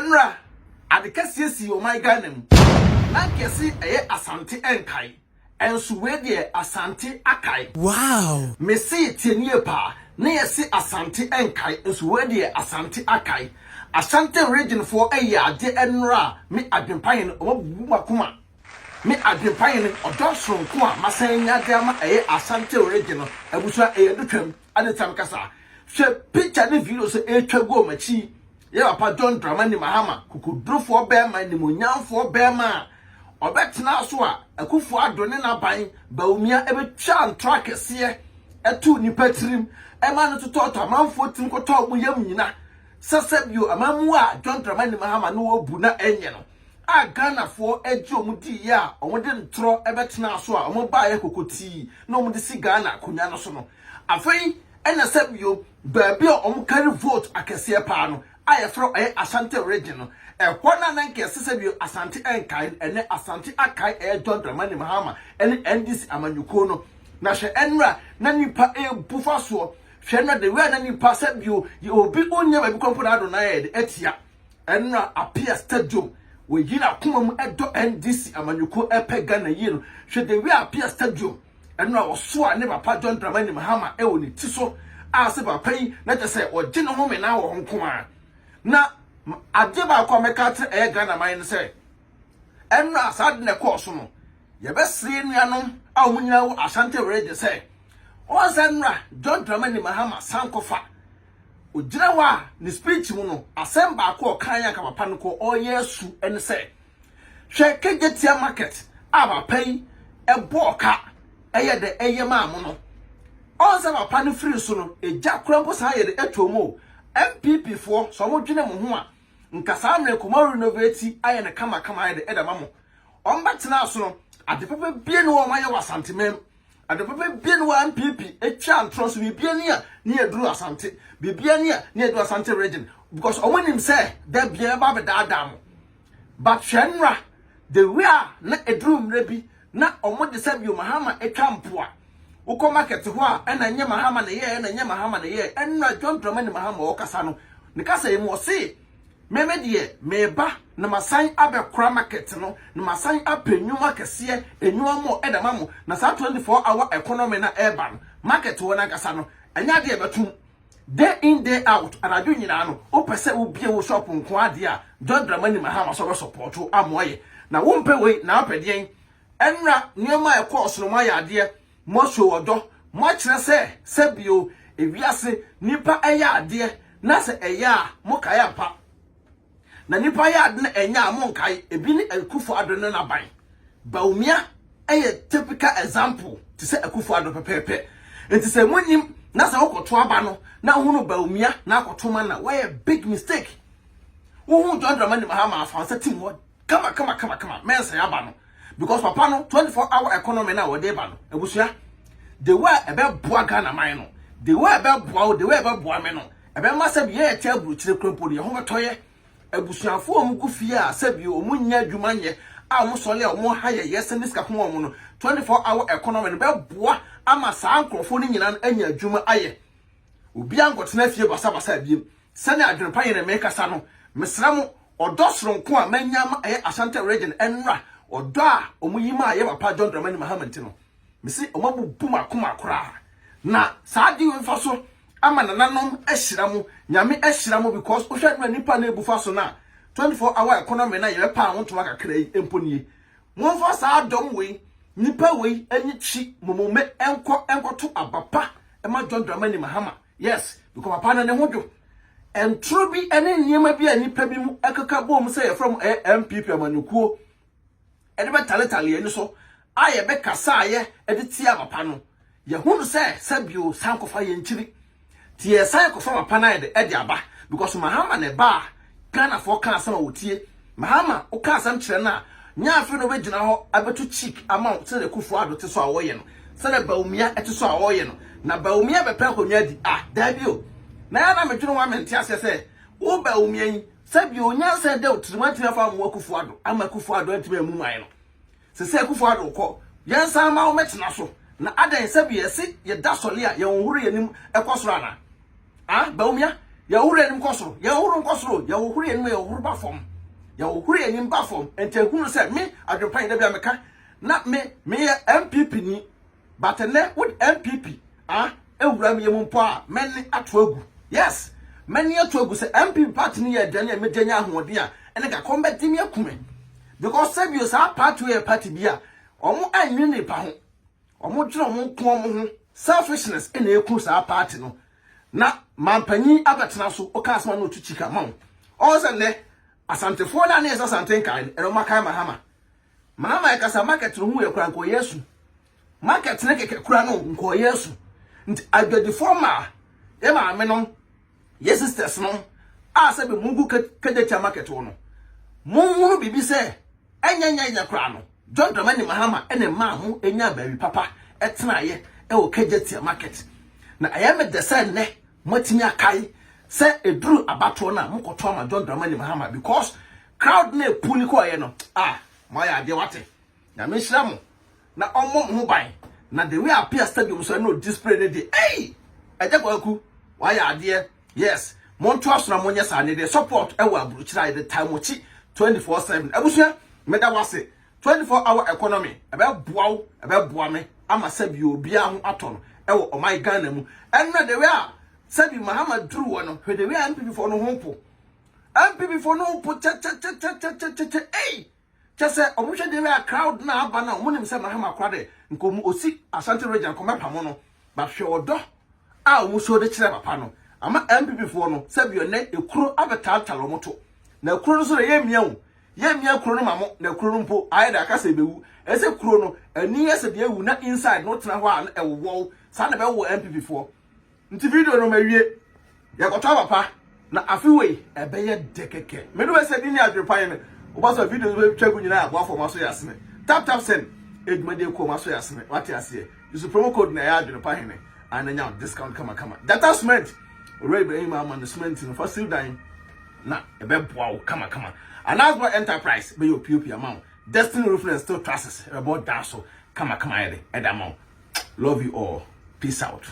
Hwenra adekasi si o my Ghana na kesi asante enkai enso we de asante akai. Wow. Me see tienie pa na yesi asante enkai enso we de asante akai. Asante region for ade enra me Adwenepahene omabubu makoma. Me Adwenepahene odosronko a masanya de ama asante region abusua dutwam adetam kasa. Hwe picture ne video so etwago machi. Ye papa John Dramani Mahama kukudrufo bema ni munyamfo bema obetena so a akufo adone na ban Bawumia ebetwa ntro kese etu nipatrim ema no tototo amanfo tim koto omo yam nyina sasabio amamu a John Dramani Mahama no obu na enye no a Ghana fo eji omudi ya omode ntro ebetena so a omo ba ye kokoti na omode si Ghana konya no so no afei ena sabio baabi a omo carry vote akese pa no I from Asante region. Kwana nanke sisebio Asante enkai ene Asante akai John Dramani Mahama ene NDC amanyuko no na hwe enra na nipa bufa so hwe na de we na nipa sebio obi onye ba bi kompo na do na ye de etia enra appear stadium we yina komam edo NDC amanyuko epega na yiro hwe de we appear stadium enra oso a ne papa John Dramani Mahama woni ti so a se papa yi na te se oje no home na wo nko a na ade ba kwa mekate Ghana man say enra asade ne course no ye be sire nuanom a omunyina wo Asante region say o sanra John Dramani Mahama sankofa ogira wa ni speech mu no asem ba kwa kan ya ka papa no ko oyesu ene say hwe kegetia market a papa yi eboka eye de ma mu no o sa papa no free so no eja kura mpo sa ye de etomo MPP for so mo dwene mo ho a nkasa amre koma renovate aye ne kama aye de edama mo ombetena so no ade pepe bie no maye wasante mem ade pepe bie no MPP etwa ntro so bibie ni a ne eduru asante bibie ni a ne eduru asante region because omonim say da bie ba be da mo but hwenra the we are na eduru mre bi na omode sabio Mahama etwa mpoa uko market ho a ena nye Mahama na ye ena nye Mahama na ye enna John Dramani Mahama o kasa no ne kasa e mo se meme de meba na masan abekura market no na masan apenwuma kese enwuma mo edama mo na sa 24 hour economy na eba no market wo na kasa no enya de betum day in day out anadwo nyina no o pese wo bie wo shop nko ade a John Dramani Mahama so support amoye na wo mpe we na apedien enra niema e course no ma ya ade mo so odo mo kire se bio ewiase nipa eya ade na se eya mo kaya pa na nipa ya ade na enya mo nkai ebi ni akufo adone na ban Bawumia eye typical example to say akufo ado pepepe enti se monim na se okoto aba no na hunu Bawumia na akoto man na why a big mistake wo John Dramani Mahama afansa team wo kama mensa ya ba no because papa no 24-hour economy na wode ba no ebusua the way ebe boa Ghana man no the way ebe boa me no ebe ma se biye tia buruchire krompo ne ho metoye ebusuafo omgu fie a se bi omunya adwuma nye a mo sole o mo haye yese niska ho mo no 24-hour economy no be boa ama saa nkrofo ni nyina anya adwuma aye obi angotena fie basa biem se ne Adwenepahene me kasa no mesra mo odosronko a manyama Asante region enra odo a omuyima ye papa John Dramani Mahama ntino mesi omabubu makoma kora na saadi wemfa so ama nananom ahyira mu nyame ahyira mu because ohwa nipa na ebufa so na 24-hour economy na ye pa ho ntoma kakra yi emponie wonfa saa dom we nipa we anyi chi momome enkoto abapa ema John Dramani Mahama yes because papa na ne hodwo entro bi ene niema bi nipa bi mu akaka bom say from MPP amanyukuo ede betaletalie ni so aye be kasa aye ede tia papa no ye hunu se sabio sankofa ye nchiri tie sankofa papa na ede aba because Mahama ne ba Ghana for kan sama wotie Mahama o kan sam kire na nya afi no begina ho abetu cheek amount se de kufu adote so awoye no se de Bawumia ete so awoye no na Bawumia be pa konwa di dabio na ya na medwunu wa mente ase se wo Bawumia yi sabio nya se de otirmati afa mo kufu ado ama kufu ado ntime emu man no se kufu ado ko yensa ma wo metena so na adan sabio ese ye da sole a ye nwuru yenim ekosoro ana Bawumia ya wure nim kosoro ya wuru nkosoro ya wure nim ya wuru ba fom ya wure nim ba fom ente hunu se me Adwenepahene da bia meka na me MPP ni but ne with MPP ewura me yemu mpo a meni ato agu yes meni ato agu se MPP party ni ya dane me ganya ahode a ene ga combat mi akume because sabio sa party we party bia omo anwi ne pa ho omo dwere omo ko omo ho selfishness ene eku sa party no na mampanyi abetena so o ka asma no tuchika ma o se ne asantefo na na esa santen kan ero maka Mahama ekasa market no hu ekura nko Yesu market ne keke kura no nko Yesu nti agadi forma e ma me no yes sisters no a se be mungu kedecha market wo no mungu bibi se enya kura no John Dramani Mahama ene ma ho enya baby papa etena ye e wo kedecha market na ayame de se ne motimi akai se eduru abato na mkoto ma John Dramani Mahama because crowd na puli ko ye no Maya de wate na me hira mo na omo ho ban na the way appear stadium so no display ne de eje kwaku waya ade yes monto aso na monye sa ne de support e wa aburuchira de time ochi 24/7 abusua meda wase 24-hour economy ebe boa me ama sabi obi a ho ato no e wo omai Ghana mu enna the way sabi Mahama duru wo no the way MPP for no hompo MPP for no hompo Chese omuhwe de a crowd na aba na omunim se Mahama kwade nkomu osi Asante region komepamo no ba hwe odo a omuso de kire papa no ama MPP fo no se bi one ekuro abetatalo moto na ekuro no so ye mia ekuro no mamo na ekuro no mpo aye da kasa bewu ese ekuro no ani ese de ewu na inside no tena ho a ewo sa na be wo MPP fo nti video no mawie ya koto papa na afiwe ebe ye dekeke me do se di ni Adwenepahene Obaso video we twegu nyina agwa for maso yasene tap send edumade ko maso yasene wati ase use promo code na ya Adwenepahene and anya discount kama data cement already be ma man cement no for still dying na ebe boa kama anagba enterprise be your pop amount destiny reference still trusses about that so kama ede edamount love you all peace out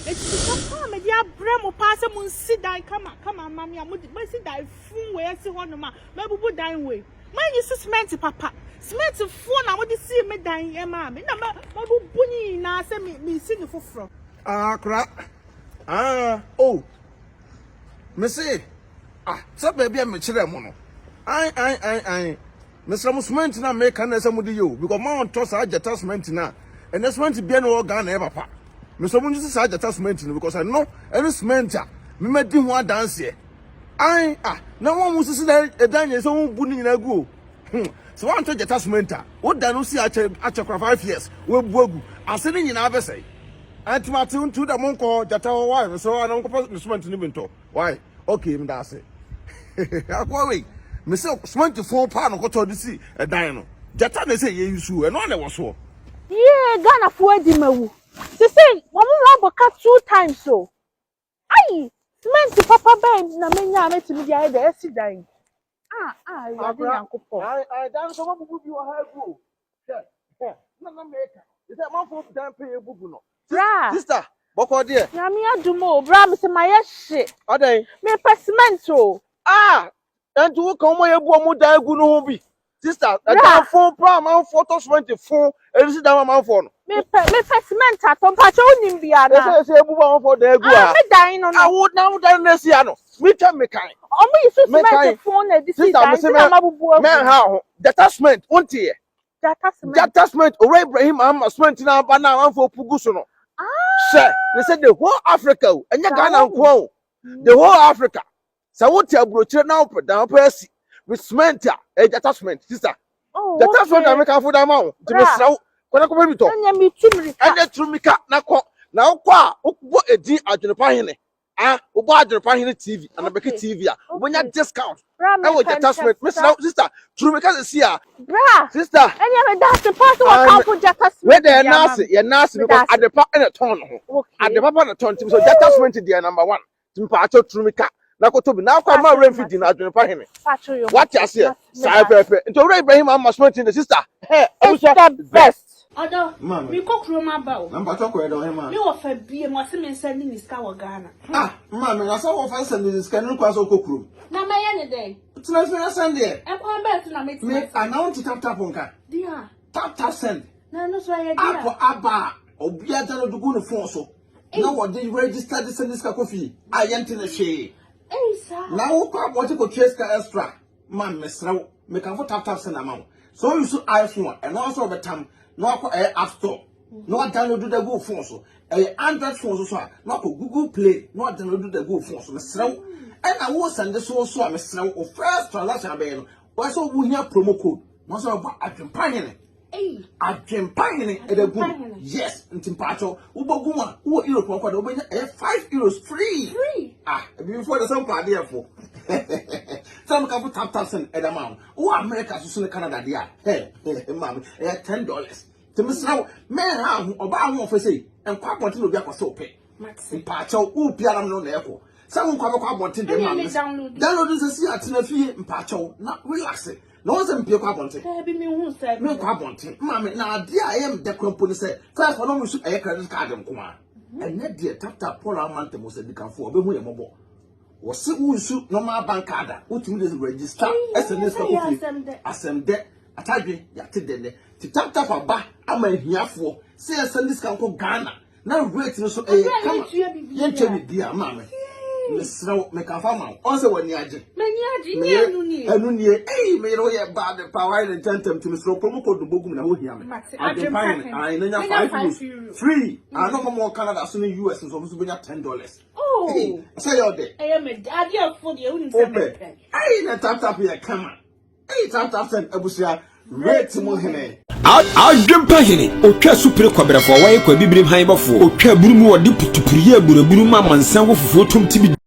it's papa me dia bremo pass mun sit down kama mami amudi me sit down fun we si ho no ma mabubu dan we man you cement papa cement fun na wodi see me dan e ma me na mabubu ni na se me si ni foforo kra me say so baby me kire mo no ai Mr. Cement na me kan na se mudi yo because man toss ageta cement na and cement bia no Ghana e papa Mr. Munji say ageta cement because I know any cement me medi ho dance here na won mu sisi da edan so won bu ni nyina gu so won to ageta cement wo da no si ache 5 years we bu agu ase ni nyina abesai antimati untu da monko jata why so I don't go cement ni bento why okay me da say akwa we me say cement 4 pound ko to disi edan no jata na say ye yusu e no na wo so Ghana for di mawu se say wo mo boka 2 times so cement papa ben na menya ametimi dia e da esi dan ya de yankopɔ dan so bubu bi o ha gu na make is that man for dan pay bubu no sister boko there na me adumo bra me se maye hye odan me cement o and to come mo ye bu o mu dan gu no ho bi sister dan phone pra man photo 24 e si dan man phone me cement atompa che onim bia na say bubu man for dan gu me dan no would now dan na sia no me tell me kind omo yi so cement phone na di si dan na mabubu men ha detachment wontie detachment ore Ibrahim Mahama cement na ba na wan for pugu so no they said the whole Africa enya Ghana nko the whole Africa so what ya brochire na up down pesi with cement detachment sister detachment na make for that man to me sraw kona ko bi to enya mi tumrika enya tumrika na ko okbo edi Adwenepahene ubo Adwenepahene TV and Abeke TV obonya discount e wo detachment sister tumrika se sia sister enya me that pass what come for detachment where the nurse because adepa na ton ho adepa na ton so detachment dey number 1 timpa acho tumrika na ko to bi na kwa ma remfidi na Adwenepahene what you say sai pepe nto Ibrahim Mahama cement the sister it's the best Odo, me cook room about. I'm not talking about him. You offer be a Muslim sending his cow Ghana. Ah, mamma, I saw offense and this can cross or cook room. Now, my any day. It's not for Sunday. I'm going back to me. I know to tap on car. Dear. Tap send. No, no, so I Apple Abba or Biata to go to Fonso. Now, what did you register this and this coffee? I ain't in a shade. Hey, sir. Now, what you could chase extra. Man, Miss Row, make a tap send amount. So you should iPhone and also the time. No App Store. No download the Go phone so. Android phone so. No Google Play. No download the Go phone so. Mister, and I was send this also. Mister, or first transaction be. Why so we have promo code? Most of Adwenepahene. Hey, Adwenepahene. Edegum. Yes, in Pacho. Uboguma. Who Europe? What over €5 free. Free. Ah, before the same party for. Some can put tap send at amount. Oh, America to send Canada there. Hey, ma'am, $10. To Miss Now, man, how about one for say, and quite want to be a so pay. In Pacho, who Piano no echo. Some come up wanting the man. Download this at in a fee in Pacho, not relaxing. No one's Pio Cabonte. No Cabonte. Mammy, now, dear, I am the company said, first one, we should a credit card and come on. And net dear tap Paul Amante was a become for a bit more. Was it who shoot no more bank card, which means register as an Asɛm debt. I tell you, Yatid, to tap a bar, I'm a here for, say a Sunday Scout Ghana. Now, wait, so a come, you dear mamma. Miss Row, make a farmer, also when Yaji. And when you, may know your bad power and attempt to Miss Row, promo code the book in the whole here. I know €5 free. I know more Canada, soon US is almost $10. Oh, say your day. I am a daddy for the only open. I ain't a tap here, come on. Hey, tap send Abusia, red to Mahama. Adwenepahene otwa supre kwabere fo wa ye kwa bibrim han bafo otwa burumu odi putupurie buruburu ma mansan wo fufu tom tibi